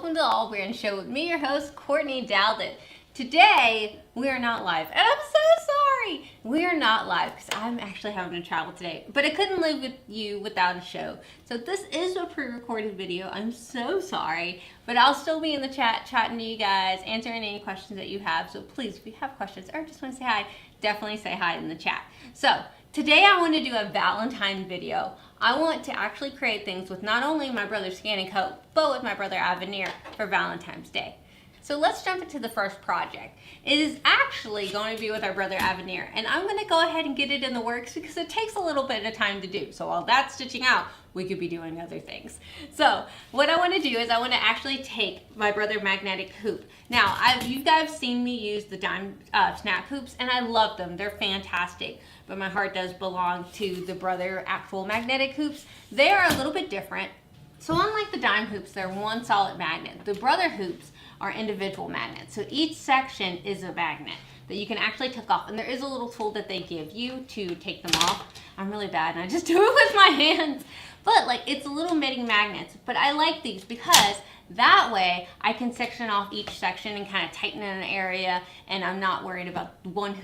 welcome to the AllBrands show with me, your host, Courtney Dowdett. Today, we are not live, and I'm so sorry. We are not live because I'm actually having to travel today, but I couldn't live with you without a show. So this is a pre-recorded video. I'm so sorry, but I'll still be in the chat, chatting to you guys, answering any questions that you have. So please, if you have questions or just want to say hi, definitely say hi in the chat. So today I want to do a Valentine video. I want to actually create things with not only my brother ScanNCut, but with my brother Aveneer for Valentine's Day. So let's jump into the first project. It is actually going to be with our brother Aveneer, and I'm going to go ahead and get it in the works because it takes a little bit of time to do. So while that's stitching out, we could be doing other things. So what I want to do is I want to actually take my brother magnetic hoop. Now, you guys have seen me use the dime snap hoops, and I love them. They're fantastic, but my heart does belong to the brother actual magnetic hoops. They are a little bit different. So unlike the dime hoops, they're one solid magnet. The brother hoops are individual magnets. So each section is a magnet that you can actually take off. And there is a little tool that they give you to take them off. I'm really bad and I just do it with my hands. But like, it's little knitting magnets. But I like these because that way I can section off each section and kind of tighten in an area, and I'm not worried about one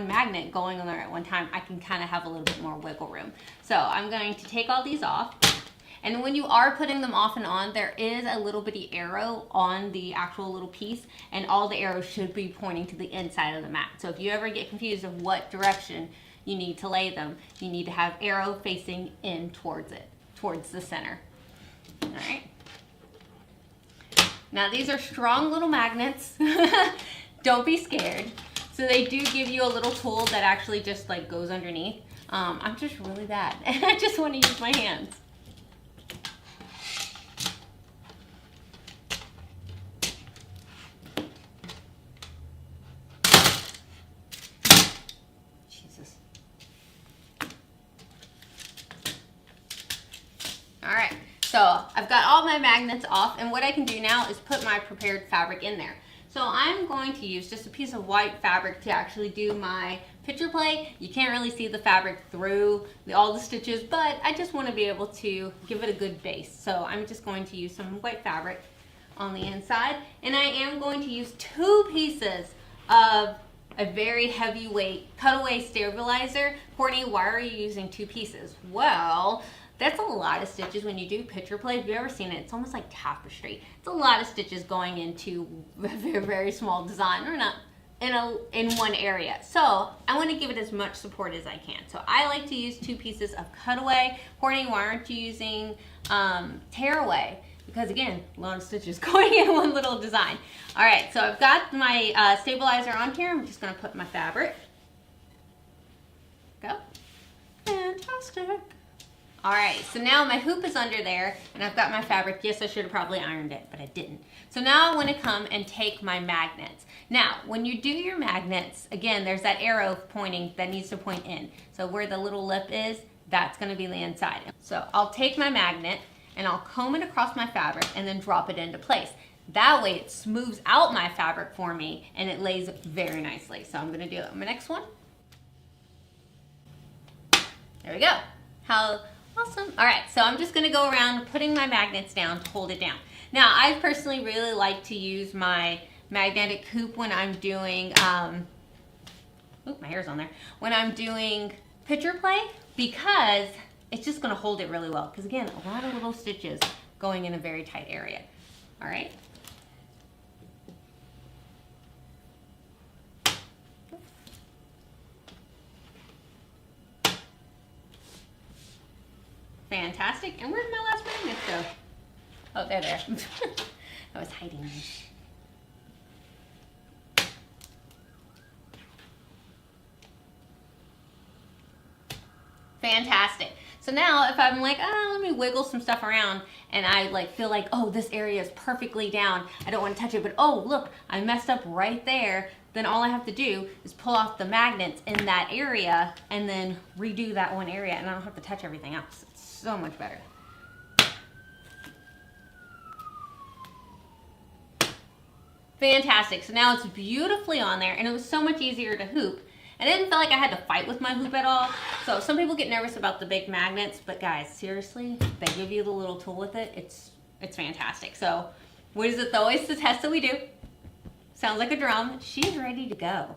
magnet going on there at one time. I can kind of have a little bit more wiggle room. So I'm going to take all these off. And when you are putting them off and on, there is a little bitty arrow on the actual little piece, and all the arrows should be pointing to the inside of the mat. So if you ever get confused of what direction you need to lay them, you need to have arrow facing in towards it, towards the center. All right. Now these are strong little magnets. Don't be scared. So they do give you a little tool that actually just like goes underneath. I'm just really bad. I just want to use my hands. Alright, so I've got all my magnets off, and what I can do now is put my prepared fabric in there. So I'm going to use just a piece of white fabric to actually do my picture play. You can't really see the fabric through all the stitches, but I just want to be able to give it a good base. So I'm just going to use some white fabric on the inside, and I am going to use 2 pieces of a very heavyweight cutaway stabilizer. Courtney, why are you using 2 pieces? Well, that's a lot of stitches when you do picture play. If you've ever seen it, it's almost like tapestry. It's a lot of stitches going into a very, very small design, or not in one area. So I want to give it as much support as I can. So I like to use 2 pieces of cutaway. Courtney, why aren't you using tearaway? Because again, a lot of stitches going in one little design. All right, so I've got my stabilizer on here. I'm just going to put my fabric. Go. Fantastic. All right, so now my hoop is under there, and I've got my fabric. Yes, I should have probably ironed it, but I didn't. So now I want to come and take my magnets. Now, when you do your magnets, again, there's that arrow pointing that needs to point in. So where the little lip is, that's going to be the inside. So I'll take my magnet, and I'll comb it across my fabric and then drop it into place. That way it smooths out my fabric for me, and it lays very nicely. So I'm going to do it on my next one. There we go. How awesome. All right, so I'm just going to go around putting my magnets down to hold it down. Now, I personally really like to use my magnetic hoop when I'm doing, my hair's on there, when I'm doing picture play, because it's just going to hold it really well. Because again, a lot of little stitches going in a very tight area. All right. Fantastic. And where did my last magnets go? Oh, they're there. I was hiding them. Fantastic. So now if I'm like, let me wiggle some stuff around, and I like feel like, oh, this area is perfectly down, I don't want to touch it, but oh, look, I messed up right there, then all I have to do is pull off the magnets in that area and then redo that one area, and I don't have to touch everything else. It's so much better. Fantastic. So now it's beautifully on there, and it was so much easier to hoop. I didn't feel like I had to fight with my hoop at all. So some people get nervous about the big magnets, but guys, seriously, they give you the little tool with it. It's fantastic. So What is it? Always the test that we do. Sounds like a drum. She's ready to go.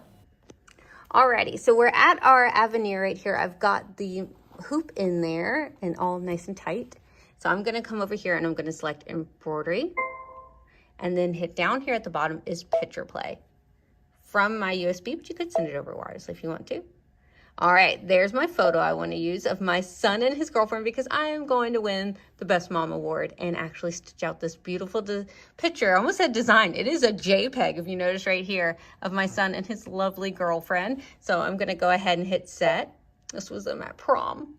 Alrighty, so we're at our Aveneer right here. I've got the hoop in there and all nice and tight. So I'm gonna come over here and I'm gonna select embroidery, and then hit down here at the bottom is picture play from my USB, but you could send it over wirelessly if you want to. All right, there's my photo I want to use of my son and his girlfriend, because I am going to win the Best Mom Award and actually stitch out this beautiful picture. I almost said design. It is a JPEG, if you notice right here, of my son and his lovely girlfriend. So I'm going to go ahead and hit set. This was them at prom.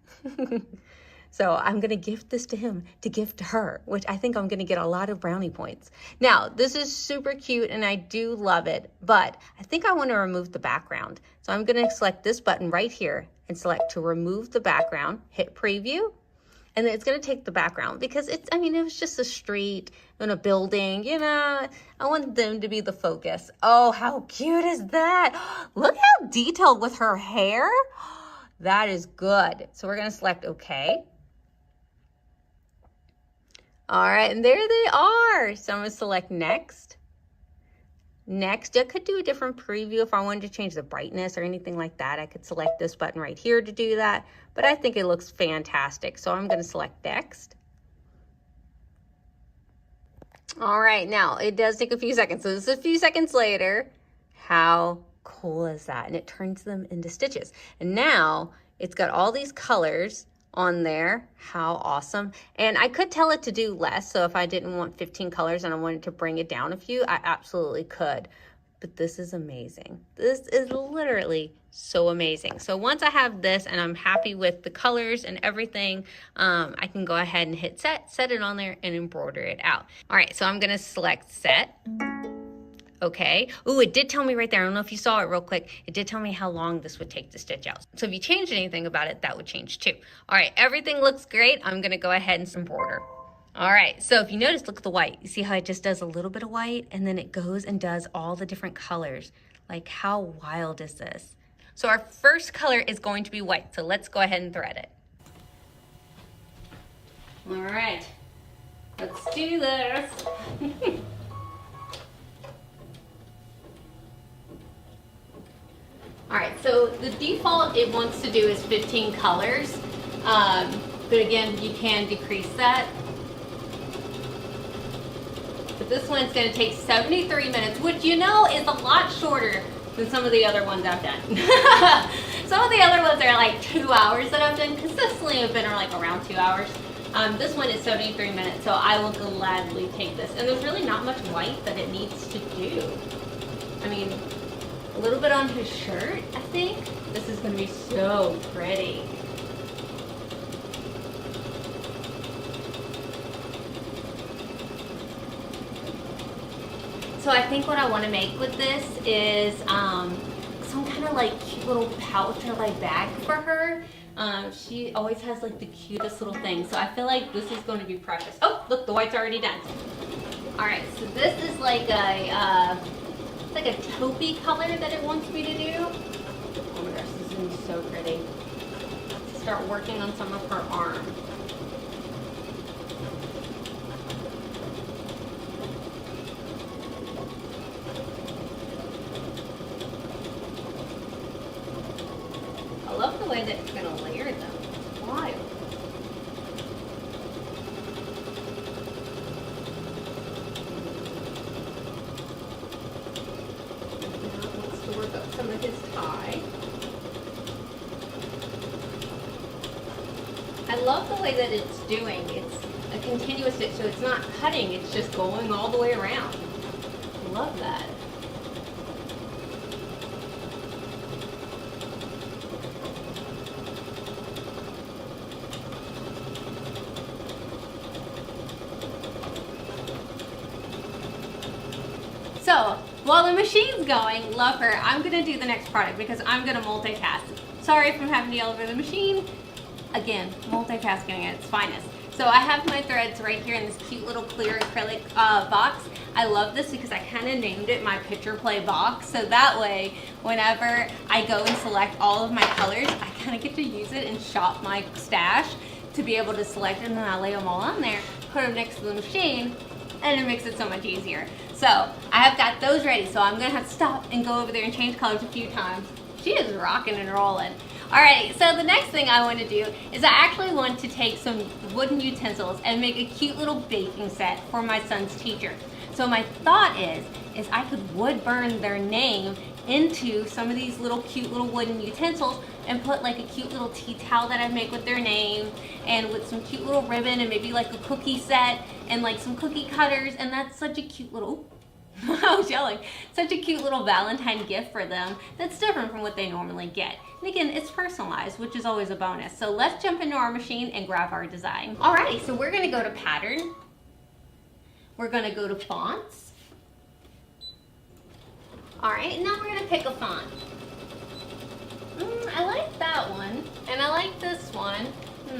So I'm gonna gift this to him to gift to her, which I think I'm gonna get a lot of brownie points. Now, this is super cute and I do love it, but I think I wanna remove the background. So I'm gonna select this button right here and select to remove the background, hit preview, and then it's gonna take the background because it was just a street and a building, you know, I want them to be the focus. Oh, how cute is that? Look how detailed with her hair. That is good. So we're gonna select okay. All right, and there they are. So I'm gonna select next. Next, I could do a different preview if I wanted to change the brightness or anything like that. I could select this button right here to do that, but I think it looks fantastic. So I'm gonna select next. All right, now it does take a few seconds. So this is a few seconds later. How cool is that? And it turns them into stitches. And now it's got all these colors on there. How awesome. And I could tell it to do less. So if I didn't want 15 colors and I wanted to bring it down a few, I absolutely could. But this is amazing. This is literally so amazing. So once I have this and I'm happy with the colors and everything, I can go ahead and hit set it on there and embroider it out. All right, so I'm gonna select set. Okay. Ooh, it did tell me right there. I don't know if you saw it real quick. It did tell me how long this would take to stitch out. So if you changed anything about it, that would change too. All right, everything looks great. I'm gonna go ahead and embroider. All right, so if you notice, look at the white. You see how it just does a little bit of white and then it goes and does all the different colors. Like, how wild is this? So our first color is going to be white. So let's go ahead and thread it. All right, let's do this. All right, so the default it wants to do is 15 colors, but again, you can decrease that. But this one's gonna take 73 minutes, which you know is a lot shorter than some of the other ones I've done. Some of the other ones are like 2 hours that I've done, consistently have been like around 2 hours. This one is 73 minutes, so I will gladly take this. And there's really not much white that it needs to do. I mean, a little bit on his shirt, I think. This is gonna be so pretty. So I think what I wanna make with this is some kind of like cute little pouch or like bag for her. She always has like the cutest little thing. So I feel like this is going to be precious. Oh, look, the white's already done. All right, so this is like a taupey color that it wants me to do. Oh my gosh, this is gonna be so pretty. Let's start working on some of her arm. I love the way that it's gonna layer them. It's wild. Some of his tie. I love the way that it's doing. It's a continuous stitch, so it's not cutting, it's just going all the way around. I love that. So, while the machine's going, love her, I'm gonna do the next product because I'm gonna multitask. Sorry if I'm having to yell over the machine. Again, multitasking at its finest. So I have my threads right here in this cute little clear acrylic box. I love this because I kind of named it my picture play box. So that way, whenever I go and select all of my colors, I kind of get to use it and shop my stash to be able to select, and then I lay them all on there, put them next to the machine, and it makes it so much easier. So I have got those ready, so I'm gonna have to stop and go over there and change colors a few times. She is rocking and rolling. Alright, so the next thing I want to do is I actually want to take some wooden utensils and make a cute little baking set for my son's teacher. So my thought is I could wood burn their name into some of these little cute little wooden utensils and put like a cute little tea towel that I make with their name and with some cute little ribbon and maybe like a cookie set and like some cookie cutters, and that's such a cute little, I was yelling, such a cute little Valentine gift for them that's different from what they normally get. And again, it's personalized, which is always a bonus. So let's jump into our machine and grab our design. Alrighty, so we're gonna go to pattern. We're gonna go to fonts. Alright, and now we're gonna pick a font. I like that one, and I like this one. I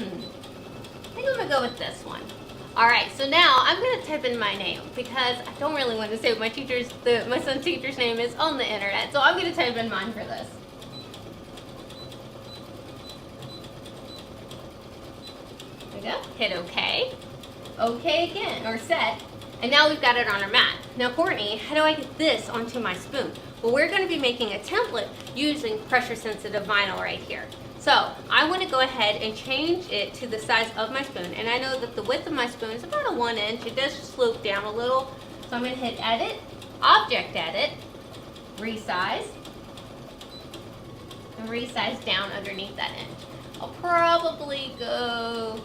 think I'm gonna go with this one. Alright, so now I'm gonna type in my name because I don't really want to say what my son's teacher's name is on the internet. So I'm gonna type in mine for this. There we go. Hit OK. OK again, or set. And now we've got it on our mat. Now Courtney, how do I get this onto my spoon? Well, we're going to be making a template using pressure sensitive vinyl right here. So I want to go ahead and change it to the size of my spoon. And I know that the width of my spoon is about a 1 inch. It does slope down a little. So I'm going to hit edit, object edit, resize, and resize down underneath that inch. I'll probably go,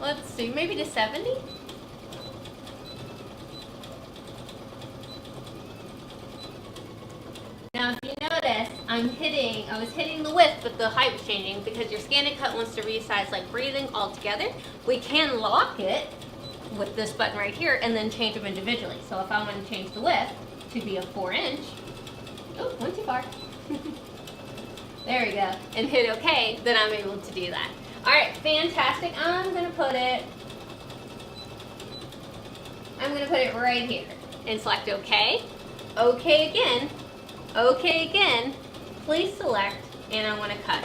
let's see, maybe to 70. Now if you notice, I was hitting the width, but the height was changing because your ScanNCut wants to resize like breathing all together. We can lock it with this button right here and then change them individually. So if I want to change the width to be a 4 inch, oh, went too far. There we go. And hit OK, then I'm able to do that. All right, fantastic. I'm gonna put it right here and select OK. OK again. OK again, please select, and I want to cut.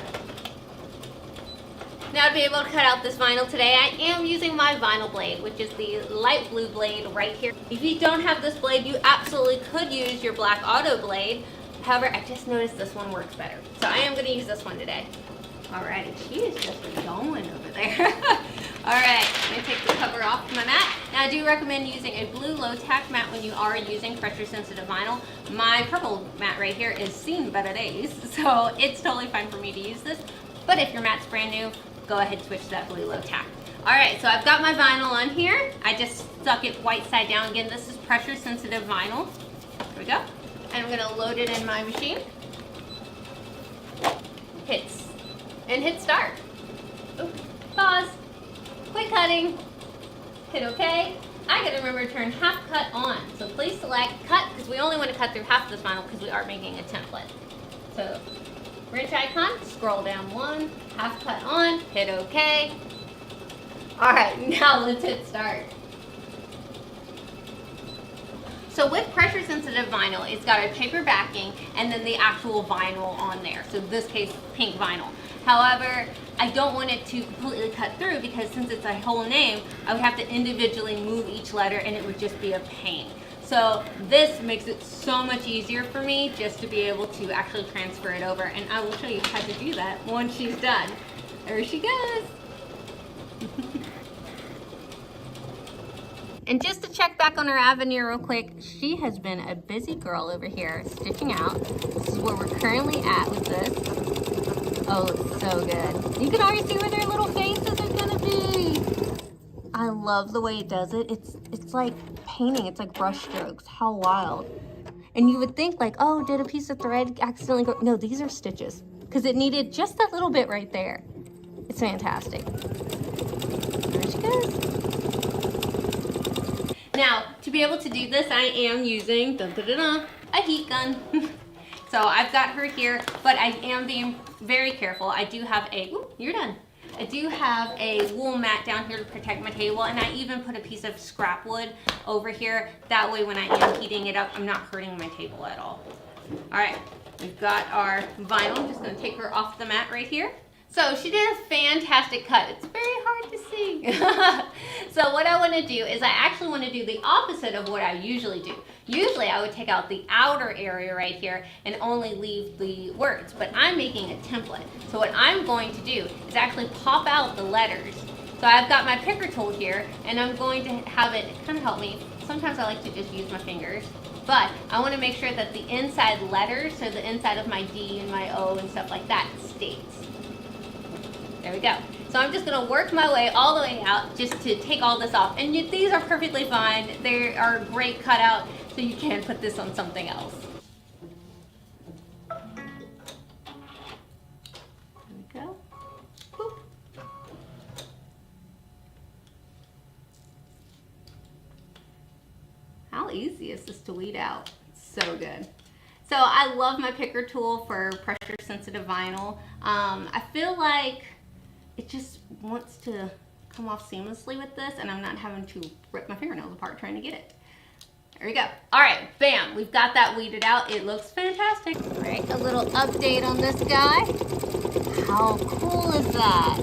Now to be able to cut out this vinyl today, I am using my vinyl blade, which is the light blue blade right here. If you don't have this blade, you absolutely could use your black auto blade. However, I just noticed this one works better. So I am going to use this one today. Alrighty, she is just going over there. Alright, I'm going to take the cover off my mat. Now I do recommend using a blue low tack mat when you are using pressure sensitive vinyl. My purple mat right here is seen better days, so it's totally fine for me to use this. But if your mat's brand new, go ahead and switch to that blue low tack. Alright, so I've got my vinyl on here. I just stuck it white side down. Again, this is pressure sensitive vinyl. There we go. And I'm going to load it in my machine. Hit start. Oops, pause. Quit cutting. Hit OK. I gotta remember to turn half cut on. So please select cut because we only want to cut through half of this vinyl because we are making a template. So wrench icon, scroll down one, half cut on, hit OK. Alright, now let's hit start. So with pressure sensitive vinyl, it's got a paper backing and then the actual vinyl on there. So in this case, pink vinyl. However, I don't want it to completely cut through because since it's a whole name, I would have to individually move each letter and it would just be a pain. So this makes it so much easier for me just to be able to actually transfer it over. And I will show you how to do that once she's done. There she goes. And just to check back on her Aveneer real quick, she has been a busy girl over here stitching out. This is where we're currently at with this. Oh, it's so good. You can already see where their little faces are gonna be. I love the way it does it. It's like painting, it's like brush strokes. How wild. And you would think like, oh, did a piece of thread accidentally go? No, these are stitches because it needed just that little bit right there. It's fantastic. There she goes. Now, to be able to do this, I am using a heat gun. So I've got her here, but I am being very careful. I do have a, ooh, you're done. I do have a wool mat down here to protect my table, and I even put a piece of scrap wood over here. That way when I am heating it up, I'm not hurting my table at all. All right, we've got our vinyl. I'm just gonna take her off the mat right here. So she did a fantastic cut. It's very hard to see. So what I want to do is I actually want to do the opposite of what I usually do. Usually I would take out the outer area right here and only leave the words, but I'm making a template. So what I'm going to do is actually pop out the letters. So I've got my picker tool here, and I'm going to have it kind of help me. Sometimes I like to just use my fingers, but I want to make sure that the inside letters, so the inside of my D and my O and stuff like that, stays. There we go. So I'm just going to work my way all the way out just to take all this off. And these are perfectly fine. They are a great cutout, so you can put this on something else. There we go. Boop. How easy is this to weed out? It's so good. So I love my picker tool for pressure sensitive vinyl. I feel like it just wants to come off seamlessly with this, and I'm not having to rip my fingernails apart trying to get it. There we go. All right, bam, we've got that weeded out. It looks fantastic. All right, a little update on this guy. How cool is that?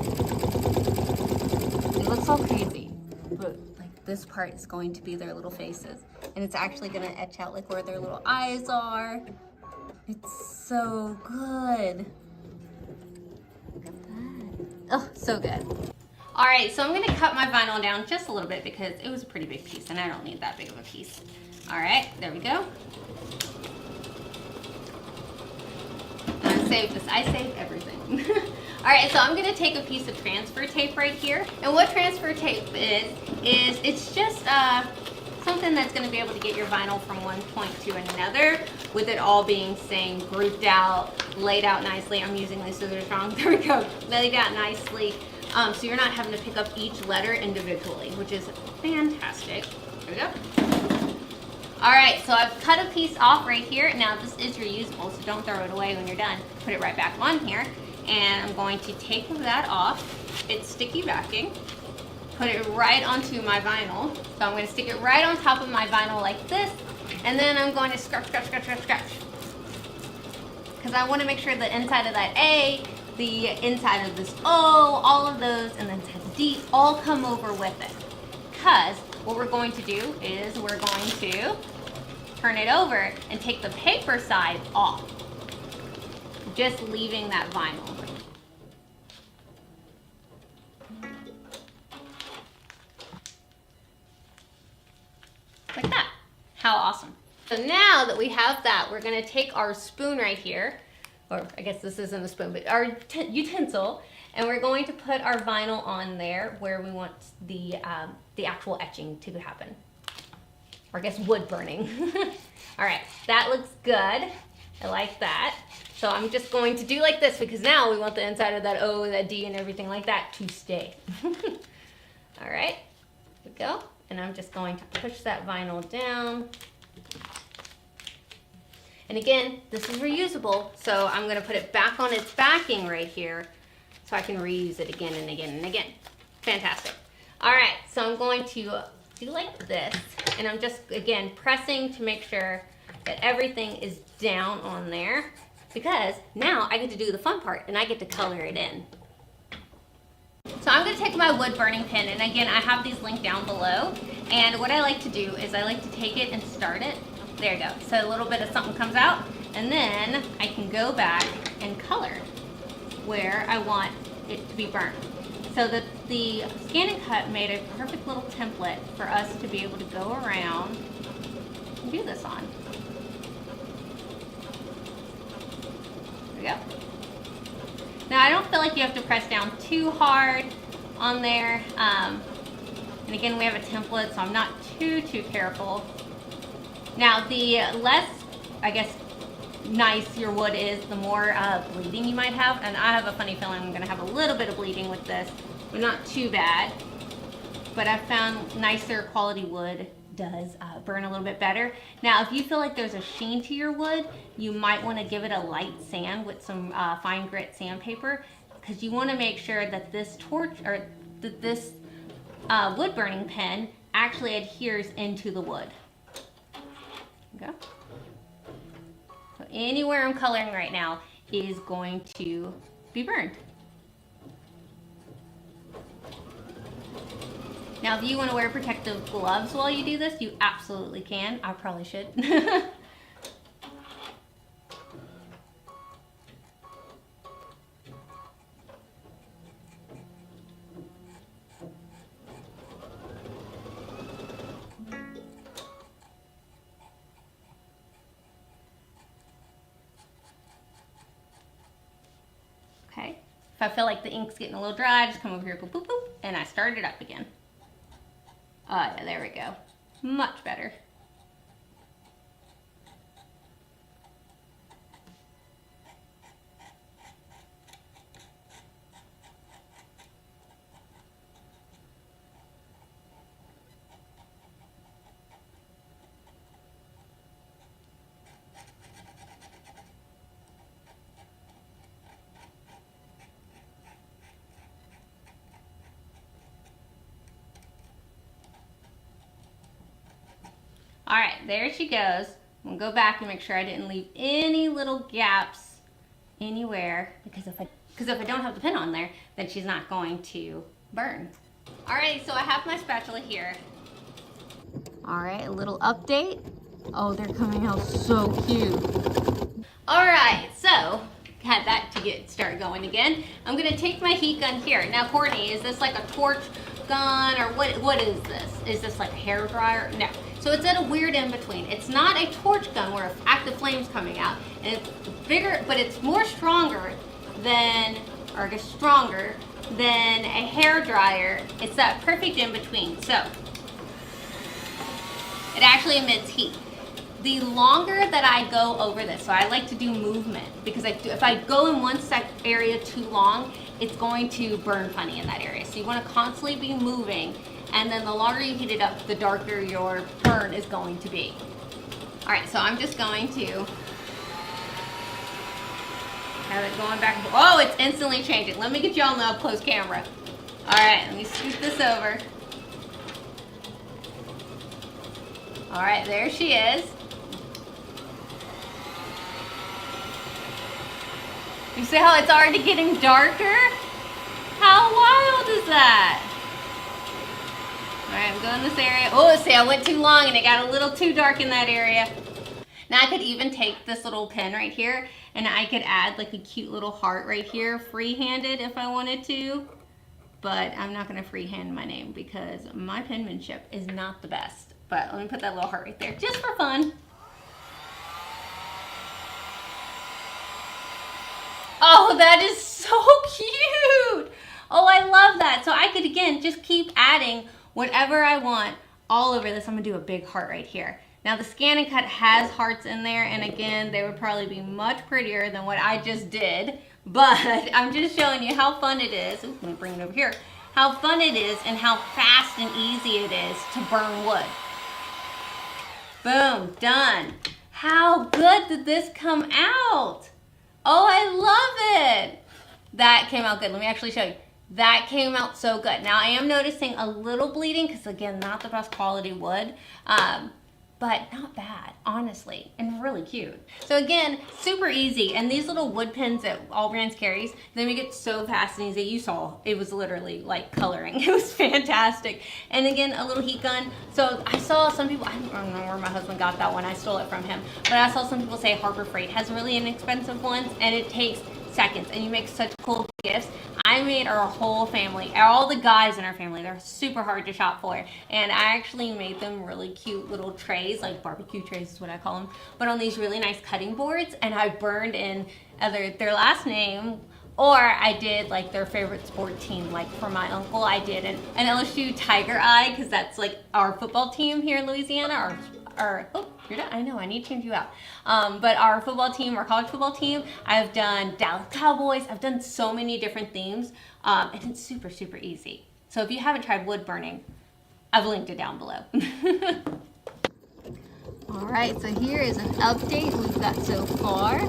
It looks all crazy, but like this part is going to be their little faces, and it's actually gonna etch out like where their little eyes are. It's so good. Oh, so good. All right, so I'm gonna cut my vinyl down just a little bit because it was a pretty big piece and I don't need that big of a piece. All right, there we go. I saved this, I saved everything. All right, so I'm gonna take a piece of transfer tape right here. And what transfer tape is it's just something that's gonna be able to get your vinyl from one point to another with it all being same, grouped out, laid out nicely. I'm using my scissors wrong. There we go. Laid out nicely. So you're not having to pick up each letter individually, which is fantastic. There we go. All right, so I've cut a piece off right here. Now this is reusable, so don't throw it away when you're done. Put it right back on here. And I'm going to take that off. It's sticky backing. Put it right onto my vinyl. So I'm going to stick it right on top of my vinyl like this. And then I'm going to scratch, scratch, scratch, scratch, scratch. Because I want to make sure the inside of that A, the inside of this O, all of those, and then the D all come over with it. Because what we're going to do is we're going to turn it over and take the paper side off. Just leaving that vinyl. Like that. How awesome. So now that we have that, we're gonna take our spoon right here, or I guess this isn't a spoon, but our utensil, and we're going to put our vinyl on there where we want the actual etching to happen. Or I guess wood burning. All right, that looks good. I like that. So I'm just going to do like this because now we want the inside of that O, that D, and everything like that to stay. All right, here we go. And I'm just going to push that vinyl down. And again, this is reusable, so I'm gonna put it back on its backing right here so I can reuse it again and again and again. Fantastic. All right, so I'm going to do like this, and I'm just, again, pressing to make sure that everything is down on there, because now I get to do the fun part, and I get to color it in. So I'm going to take my wood burning pen, and again, I have these linked down below, and what I like to do is I like to take it and start it. There you go. So a little bit of something comes out, and then I can go back and color where I want it to be burnt. So that the ScanNCut made a perfect little template for us to be able to go around and do this on. There we go. Now I don't feel like you have to press down too hard on there. And again, we have a template, so I'm not too careful. Now the less, I guess, nice your wood is, the more bleeding you might have. And I have a funny feeling I'm gonna have a little bit of bleeding with this, but not too bad. But I've found nicer quality wood does burn a little bit better. Now, if you feel like there's a sheen to your wood, you might want to give it a light sand with some fine grit sandpaper, because you want to make sure that this torch or that this wood burning pen actually adheres into the wood. There we go. So anywhere I'm coloring right now is going to be burned. Now, if you want to wear protective gloves while you do this, you absolutely can. I probably should. Okay. If I feel like the ink's getting a little dry, I just come over here, go boop, boop, and I start it up again. Oh, yeah, there we go. Much better. All right, there she goes. I'm gonna go back and make sure I didn't leave any little gaps anywhere, because if I don't have the pin on there, then she's not going to burn. All right, so I have my spatula here. All right, a little update. Oh, they're coming out so cute. All right, so had that to start going again. I'm gonna take my heat gun here. Now, Courtney, is this like a torch gun, or what is this? Is this like a hair dryer? No. So it's at a weird in between. It's not a torch gun where active flame's coming out, and it's bigger, but it's more stronger than, or I guess stronger than a hair dryer. It's that perfect in between. So it actually emits heat. The longer that I go over this, so I like to do movement, because if I go in one area too long, it's going to burn funny in that area. So you want to constantly be moving, and then the longer you heat it up, the darker your burn is going to be. All right, so I'm just going to have it going back and forth. Oh, it's instantly changing. Let me get y'all an up close camera. All right, let me scoot this over. All right, there she is. You see how it's already getting darker? How wild is that? All right, I'm going this area. Oh, see, I went too long and it got a little too dark in that area. Now I could even take this little pin right here and I could add like a cute little heart right here, free-handed if I wanted to. But I'm not gonna freehand my name because my penmanship is not the best. But let me put that little heart right there just for fun. Oh, that is so cute. Oh, I love that. So I could, again, just keep adding whatever I want all over this. I'm gonna do a big heart right here. Now the ScanNCut has hearts in there, and again, they would probably be much prettier than what I just did, but I'm just showing you how fun it is. Ooh, let me bring it over here. How fun it is and how fast and easy it is to burn wood. Boom, done. How good did this come out? Oh, I love it. That came out good. Let me actually show you. That came out so good. Now I am noticing a little bleeding because, again, not the best quality wood, but not bad, honestly, and really cute. So again, super easy. And these little wood pins that AllBrands carries, they make it so fast and easy. You saw, it was literally like coloring. It was fantastic. And again, a little heat gun. So I saw some people, I don't know where my husband got that one. I stole it from him. But I saw some people say Harbor Freight has really inexpensive ones, and it takes seconds, and you make such cool gifts. I made our whole family, all the guys in our family, they're super hard to shop for, and I actually made them really cute little trays, like barbecue trays is what I call them, but on these really nice cutting boards, and I burned in either their last name, or I did like their favorite sport team. Like for my uncle, I did an LSU Tiger Eye, because that's like our football team here in Louisiana, oh, you're done. I know, I need to change you out. But our football team, our college football team, I've done Dallas Cowboys. I've done so many different themes, and it's super, super easy. So if you haven't tried wood burning, I've linked it down below. All right, so here is an update we've got so far.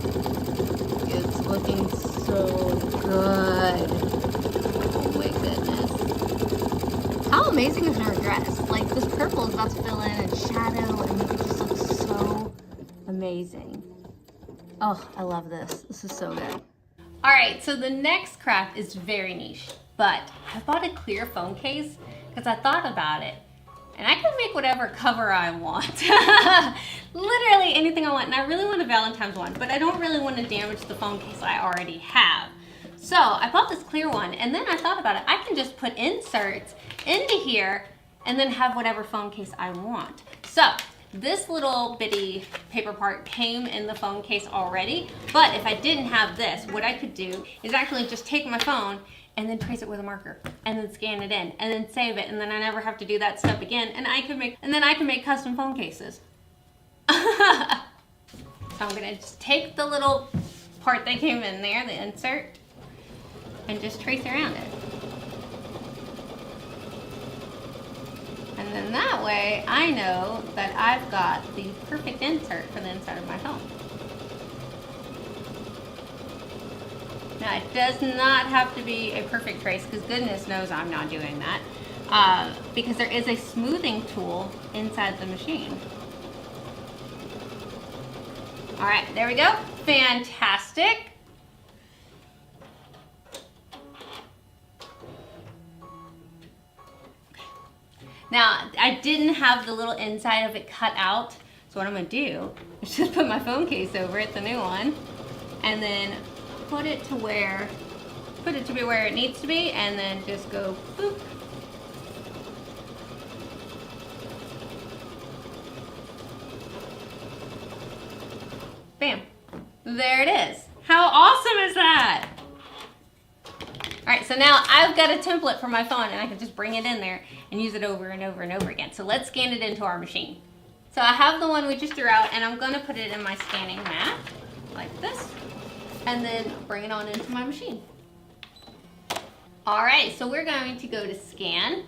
It's looking so good. Oh my goodness. How amazing is her dress? Like, this purple is about to fill in and shadow and make it just look so amazing. Oh, I love this. This is so good. All right, so the next craft is very niche, but I bought a clear phone case because I thought about it. And I can make whatever cover I want. Literally anything I want. And I really want a Valentine's one, but I don't really want to damage the phone case I already have. So I bought this clear one, and then I thought about it. I can just put inserts into here and then have whatever phone case I want. So this little bitty paper part came in the phone case already, but if I didn't have this, what I could do is actually just take my phone and then trace it with a marker, and then scan it in, and then save it, and then I never have to do that step again, and then I can make custom phone cases. So I'm gonna just take the little part that came in there, the insert, and just trace around it. And then that way, I know that I've got the perfect insert for the inside of my phone. Now, it does not have to be a perfect trace, because goodness knows I'm not doing that, because there is a smoothing tool inside the machine. All right, there we go. Fantastic. Now, I didn't have the little inside of it cut out, so what I'm gonna do is just put my phone case over it, the new one, and then put it to be where it needs to be, and then just go boop. Bam. There it is. How awesome is that? All right, so now I've got a template for my phone, and I can just bring it in there and use it over and over and over again. So let's scan it into our machine. So I have the one we just threw out, and I'm gonna put it in my scanning mat, like this, and then bring it on into my machine. All right, so we're going to go to Scan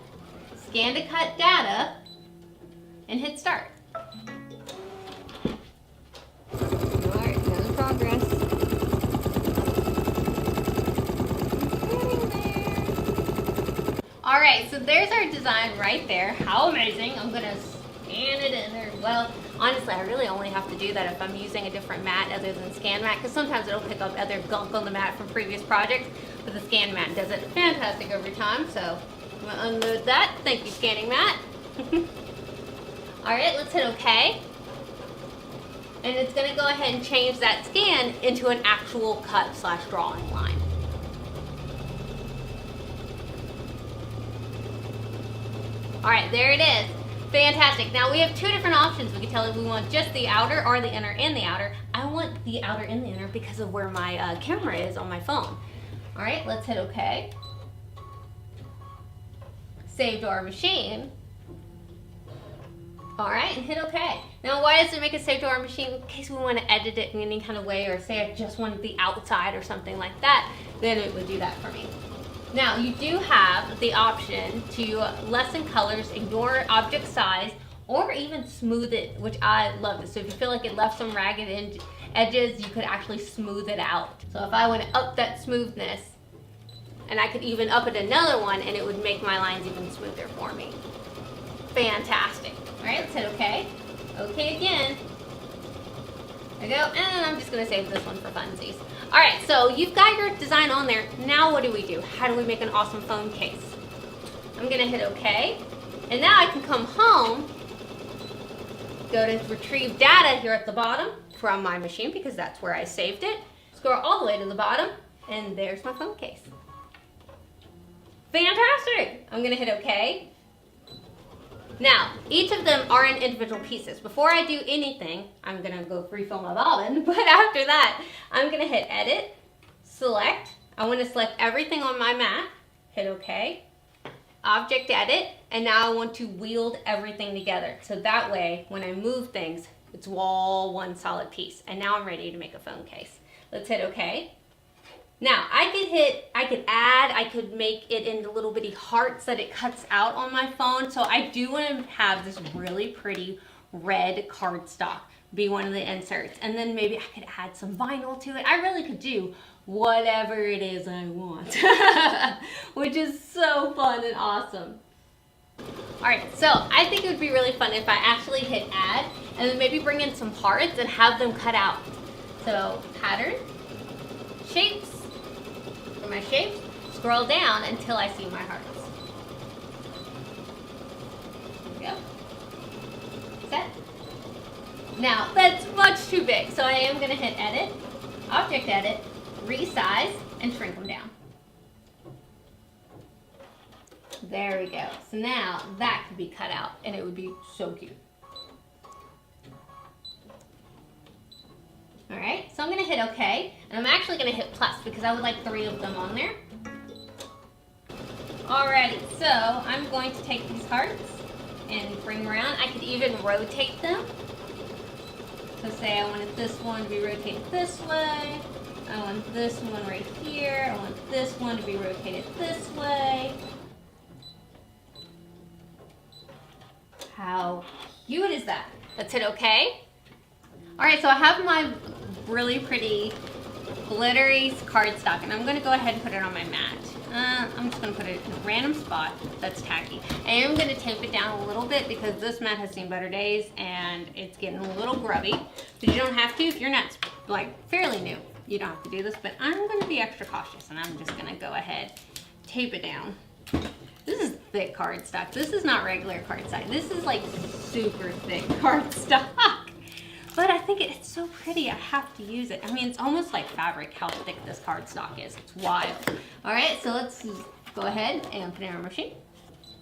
to Cut Data, and hit Start. All right, another progress. All right, so there's our design right there. How amazing. I'm gonna scan it in there. Well, honestly, I really only have to do that if I'm using a different mat other than ScanMat, because sometimes it'll pick up other gunk on the mat from previous projects, but the ScanMat does it fantastic every time, so I'm gonna unload that. Thank you, scanning mat. All right, let's hit OK. And it's gonna go ahead and change that scan into an actual cut/drawing line. All right, there it is. Fantastic. Now we have two different options. We can tell if we want just the outer or the inner and the outer. I want the outer and the inner because of where my camera is on my phone. All right, let's hit OK. Save to our machine. All right, and hit OK. Now why does it make it save to our machine? In case we want to edit it in any kind of way, or say I just wanted the outside or something like that, then it would do that for me. Now, you do have the option to lessen colors, ignore object size, or even smooth it, which I love this. So if you feel like it left some ragged edges, you could actually smooth it out. So if I want to up that smoothness, and I could even up it another one, and it would make my lines even smoother for me. Fantastic. All right, let's hit OK. OK again. There we go, and I'm just gonna save this one for funsies. All right, so you've got your design on there. Now what do we do? How do we make an awesome phone case? I'm gonna hit OK, and now I can come home, go to retrieve data here at the bottom from my machine, because that's where I saved it. Scroll all the way to the bottom, and there's my phone case. Fantastic. I'm gonna hit OK. Now, each of them are in individual pieces. Before I do anything, I'm gonna go refill my bobbin, but after that, I'm gonna hit Edit, Select. I wanna select everything on my mat, hit OK, Object Edit, and now I want to wield everything together. So that way, when I move things, it's all one solid piece. And now I'm ready to make a phone case. Let's hit OK. Now, I could make it into little bitty hearts that it cuts out on my phone. So I do want to have this really pretty red cardstock be one of the inserts. And then maybe I could add some vinyl to it. I really could do whatever it is I want, which is so fun and awesome. All right, so I think it would be really fun if I actually hit Add and then maybe bring in some hearts and have them cut out. So Pattern, Shapes. For my shapes, scroll down until I see my hearts. Now, that's much too big, so I am going to hit Edit, Object Edit, Resize, and shrink them down. There we go. So now that could be cut out, and it would be so cute. All right, so I'm going to hit OK, and I'm actually going to hit plus because I would like 3 of them on there. Alrighty, so I'm going to take these hearts and bring them around. I could even rotate them. So say I wanted this one to be rotated this way. I want this one right here. I want this one to be rotated this way. How cute is that? Let's hit OK. Alright, so I have my really pretty glittery cardstock, and I'm going to go ahead and put it on my mat. I'm just going to put it in a random spot that's tacky. I am going to tape it down a little bit because this mat has seen better days and it's getting a little grubby. But you don't have to if you're not like fairly new. You don't have to do this, but I'm going to be extra cautious and I'm just going to go ahead, tape it down. This is thick cardstock. This is not regular cardstock. This is like super thick cardstock. But I think it's so pretty, I have to use it. I mean, it's almost like fabric how thick this cardstock is. It's wild. All right, so let's go ahead and put it in our machine.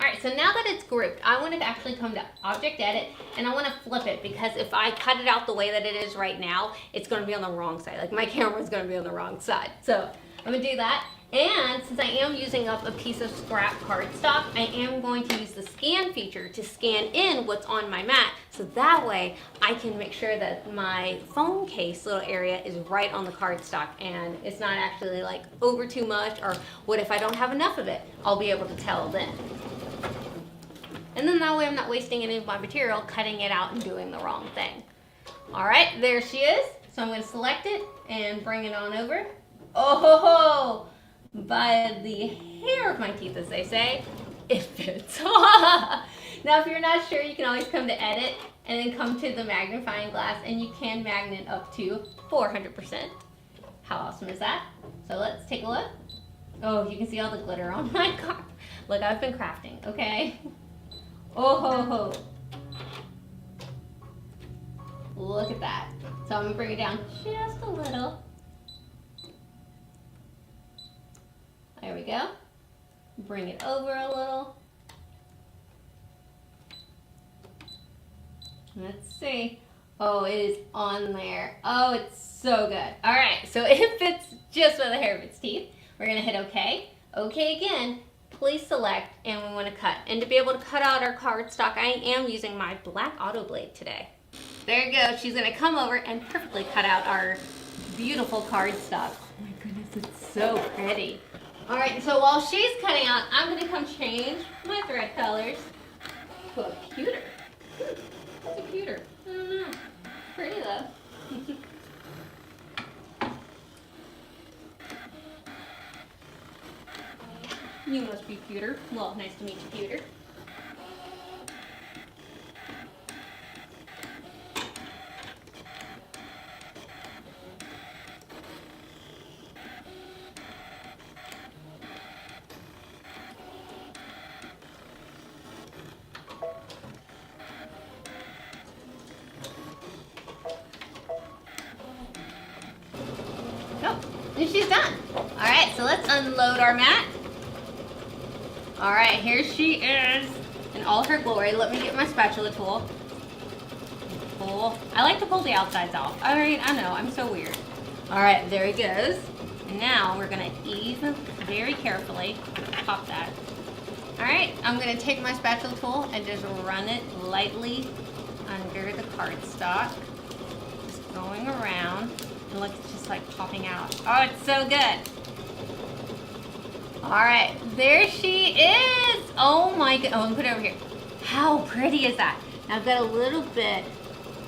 All right, so now that it's grouped, I want to actually come to Object Edit, and I want to flip it because if I cut it out the way that it is right now, it's going to be on the wrong side. Like my camera is going to be on the wrong side. So I'm going to do that. And since I am using up a piece of scrap cardstock, I am going to use the scan feature to scan in what's on my mat. So that way I can make sure that my phone case little area is right on the cardstock and it's not actually like over too much, or what if I don't have enough of it? I'll be able to tell then. And then that way I'm not wasting any of my material cutting it out and doing the wrong thing. All right, there she is. So I'm going to select it and bring it on over. Oh ho ho! By the hair of my teeth, as they say, it fits. Now, if you're not sure, you can always come to Edit and then come to the magnifying glass, and you can magnet up to 400%. How awesome is that? So let's take a look. Oh, you can see all the glitter on my car. Look, I've been crafting, okay? Oh ho ho. Look at that. So I'm gonna bring it down just a little. There we go. Bring it over a little. Let's see. Oh, it is on there. Oh, it's so good. All right, so it fits just by the hair of its teeth. We're gonna hit OK. OK again. Please select, and we want to cut. And to be able to cut out our cardstock, I am using my black auto blade today. There you go. She's gonna come over and perfectly cut out our beautiful cardstock. Oh my goodness, it's so pretty. All right, so while she's cutting out, I'm gonna come change my thread colors to a pewter. What's a pewter? I don't know. Pretty though. You must be pewter. Well, nice to meet you, pewter. And she's done. All right, so let's unload our mat. All right, here she is in all her glory. Let me get my spatula tool. Pull. I like to pull the outsides off. All right, I know, I'm so weird. All right, there he goes. And now we're gonna ease very carefully. Pop that. All right, I'm gonna take my spatula tool and just run it lightly under the cardstock. Just going around. And look, it's just like popping out. Oh, it's so good. All right, there she is. Oh my god. Oh, I'm gonna put it over here. How pretty is that? Now I've got a little bit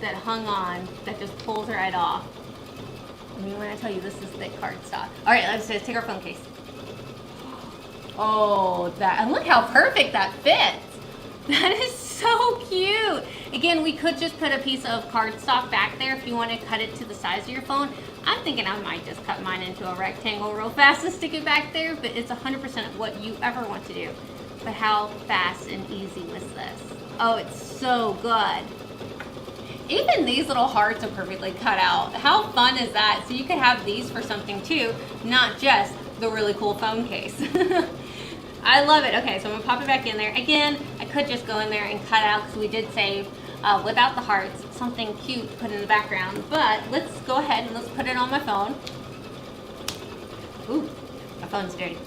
that hung on that just pulls right off. I mean, when I tell you this is thick cardstock. All right, let's just take our phone case. Oh, and look how perfect that fits. That is so cute. Again, we could just put a piece of cardstock back there if you want to cut it to the size of your phone. I'm thinking I might just cut mine into a rectangle real fast and stick it back there, but it's 100% what you ever want to do. But how fast and easy was this? Oh, it's so good. Even these little hearts are perfectly cut out. How fun is that? So you could have these for something too, not just the really cool phone case. I love it. Okay, so I'm gonna pop it back in there. Again, I could just go in there and cut out because we did save without the hearts, something cute to put in the background. But let's go ahead and let's put it on my phone. Ooh, my phone's dirty.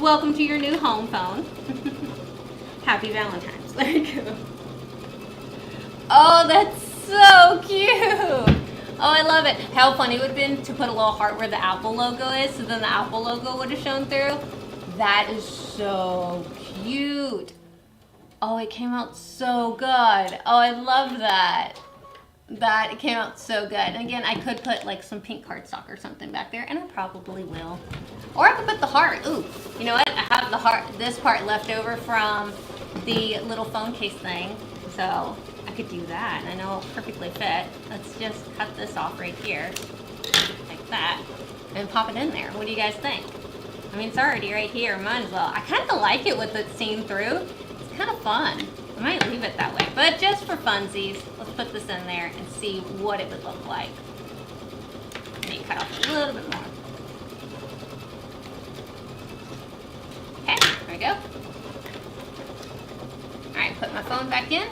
Welcome to your new home phone. Happy Valentine's. There you go. Oh, that's so cute. Oh, I love it. How funny it would have been to put a little heart where the Apple logo is, so then the Apple logo would have shown through. That is so cute. Oh, it came out so good. Oh, I love that. It came out so good. And again, I could put like some pink cardstock or something back there, and I probably will. Or I could put the heart. Ooh, you know what? I have the heart, this part left over from the little phone case thing, so I could do that. I know it'll perfectly fit. Let's just cut this off right here, like that, and pop it in there. What do you guys think? I mean, it's already right here. Might as well. I kind of like it with it seen through. It's kind of fun. I might leave it that way, but just for funsies, let's put this in there and see what it would look like. Maybe cut off a little bit more. Okay, there we go. All right, put my phone back in.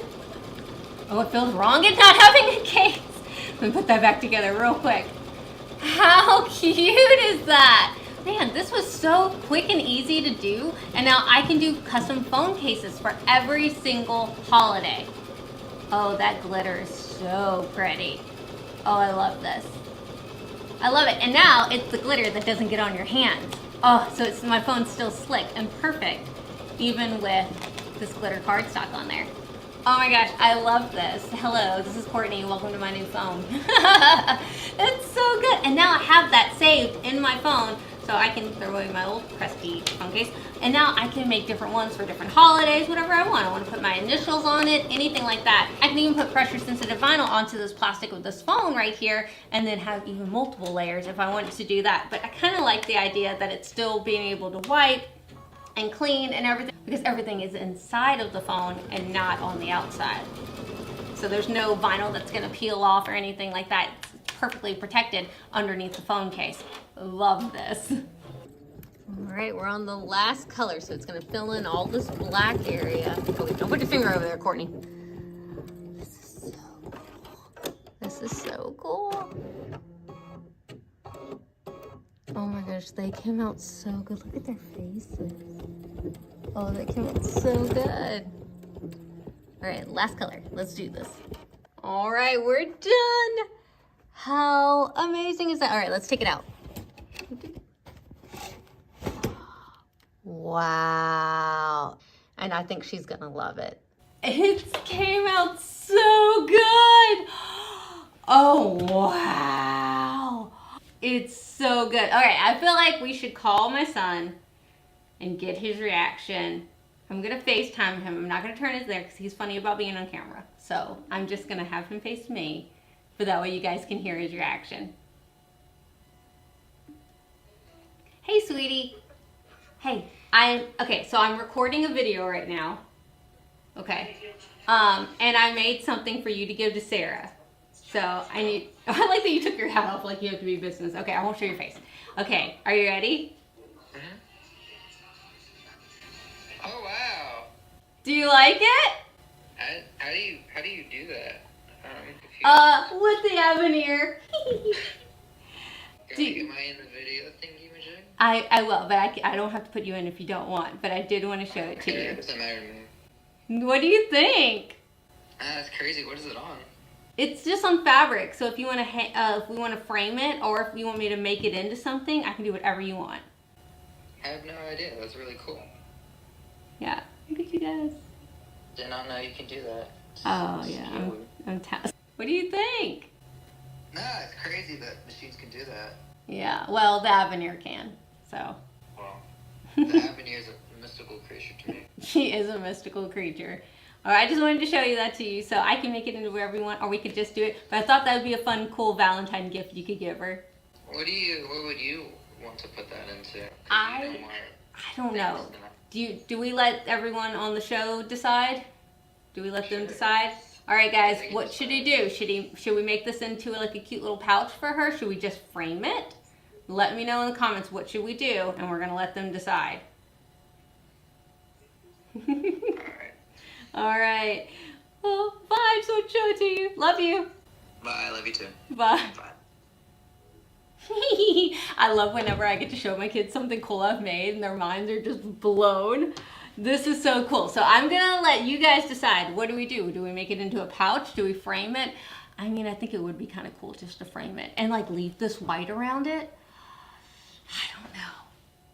Oh, it feels wrong at not having a case. Let me put that back together real quick. How cute is that? Man, this was so quick and easy to do, and now I can do custom phone cases for every single holiday. Oh, that glitter is so pretty. Oh, I love this. I love it, and now it's the glitter that doesn't get on your hands. Oh, so it's, my phone's still slick and perfect, even with this glitter cardstock on there. Oh my gosh, I love this. Hello, this is Courtney. Welcome to my new phone. It's so good. And now I have that saved in my phone, so I can throw away my old crusty phone case. And now I can make different ones for different holidays, whatever I want. I want to put my initials on it, anything like that. I can even put pressure sensitive vinyl onto this plastic with this phone right here, and then have even multiple layers if I wanted to do that. But I kind of like the idea that it's still being able to wipe and clean and everything, because everything is inside of the phone and not on the outside. So there's no vinyl that's gonna peel off or anything like that. It's perfectly protected underneath the phone case. Love this. All right, we're on the last color, so it's gonna fill in all this black area. Oh, wait, don't put your finger over there, Courtney. This is so cool. This is so cool. Oh my gosh, they came out so good. Look at their faces. Oh, they came out so good. All right, last color. Let's do this. All right, we're done. How amazing is that? All right, let's take it out. Wow. And I think she's gonna love it. It came out so good. Oh, wow. It's so good. All right, I feel like we should call my son and get his reaction. I'm gonna FaceTime him. I'm not gonna turn his there because he's funny about being on camera. So I'm just gonna have him face me, but that way you guys can hear his reaction. Hey, sweetie. Hey, okay, so I'm recording a video right now. Okay. And I made something for you to give to Sarah. So I like that you took your hat off like you have to be business. Okay, I won't show your face. Okay, are you ready? Oh wow! Do you like it? How do you do that? With the Aveneer. Am I in the video thingy majig? I will, but I don't have to put you in if you don't want. But I did want to show it to you. It doesn't matter to me. What do you think? That's crazy. What is it on? It's just on fabric. So if you want to, if we want to frame it, or if you want me to make it into something, I can do whatever you want. I have no idea. That's really cool. Yeah, look at you guys. Did not know you can do that. Oh yeah, I'm What do you think? Nah, it's crazy that machines can do that. Yeah, well, the Aveneer can, so. Well, the Aveneer is a mystical creature to me. She is a mystical creature. All right, I just wanted to show you that to you, so I can make it into wherever you want, or we could just do it. But I thought that would be a fun, cool Valentine gift you could give her. What would you want to put that into? I don't know. Do we let everyone on the show decide? Do we let them decide? All right, guys, what should he do? Should we make this into like a cute little pouch for her? Should we just frame it? Let me know in the comments what should we do, and we're gonna let them decide. All right. Well, bye. So show it to you. Love you. Bye, I love you too. Bye. Bye. I love whenever I get to show my kids something cool I've made and their minds are just blown. This is so cool. So I'm gonna let you guys decide. What do we do? Do we make it into a pouch? Do we frame it? I mean, I think it would be kind of cool just to frame it and like leave this white around it. I don't know.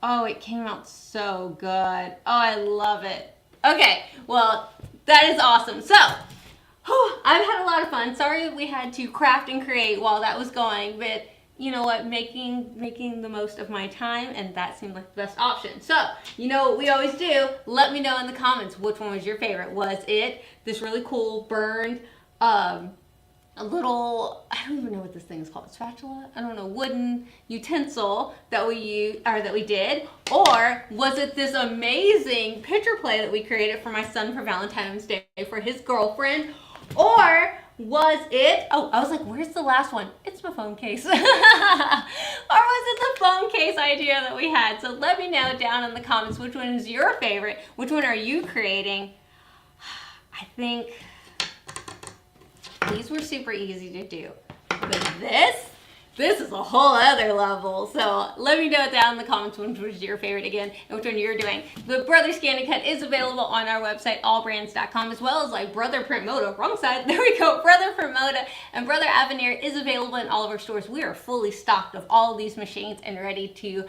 Oh, it came out so good. Oh, I love it. Okay, well, that is awesome. So, I've had a lot of fun. Sorry we had to craft and create while that was going, but you know what, making the most of my time, and that seemed like the best option. So, you know what we always do, let me know in the comments which one was your favorite. Was it this really cool burned, a little, I don't even know what this thing is called, spatula? I don't know, wooden utensil that we used, or that we did? Or was it this amazing picture play that we created for my son for Valentine's Day for his girlfriend? Or was it, oh, I was like, where's the last one? It's my phone case. Or was it the phone case idea that we had? So let me know down in the comments which one is your favorite. Which one are you creating? I think these were super easy to do. But this is a whole other level. So let me know down in the comments which was your favorite again and which one you're doing. The Brother ScanNCut is available on our website, allbrands.com, as well as like Brother Print Moda. Wrong side. There we go. Brother Print Moda and Brother Aveneer is available in all of our stores. We are fully stocked of all of these machines and ready to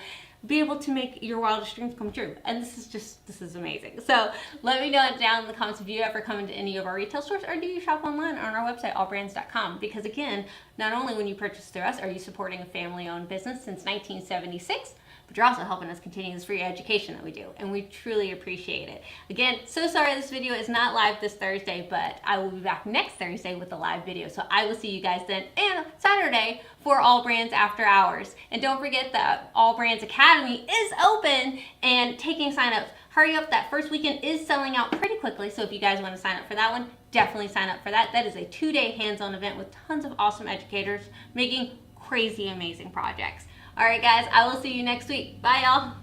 be able to make your wildest dreams come true. And this is amazing. So let me know down in the comments if you ever come into any of our retail stores, or do you shop online on our website, allbrands.com. Because again, not only when you purchase through us are you supporting a family-owned business since 1976, but you're also helping us continue this free education that we do, and we truly appreciate it. Again, so sorry this video is not live this Thursday, but I will be back next Thursday with a live video. So I will see you guys then, and Saturday for All Brands After Hours. And don't forget that All Brands Academy is open and taking sign-ups. Hurry up, that first weekend is selling out pretty quickly, so if you guys want to sign up for that one, definitely sign up for that. That is a 2-day hands-on event with tons of awesome educators making crazy amazing projects. All right, guys, I will see you next week. Bye, y'all.